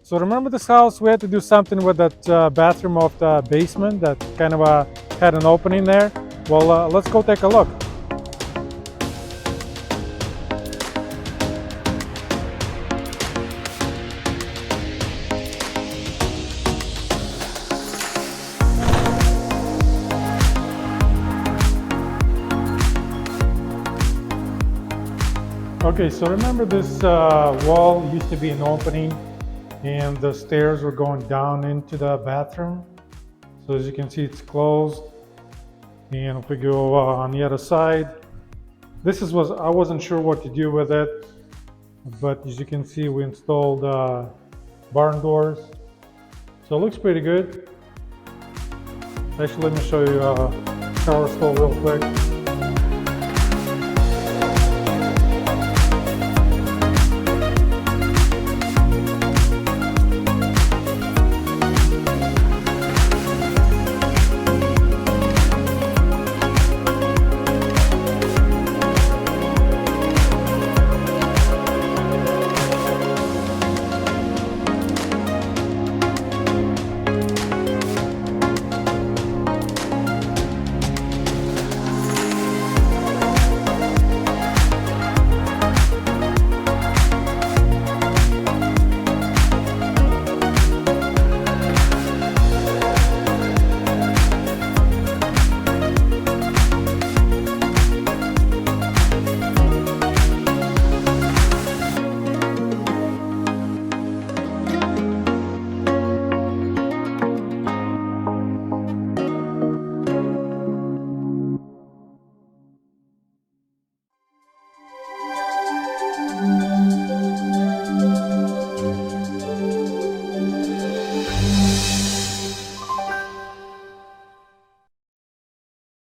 So remember this house, we had to do something with that bathroom of the basement that kind of had an opening there. Well, let's go take a look. Okay, so remember this wall used to be an opening and the stairs were going down into the bathroom. So as you can see, it's closed. And if we go on the other side, I wasn't sure what to do with it, but as you can see, we installed barn doors. So it looks pretty good. Actually, let me show you shower stall real quick.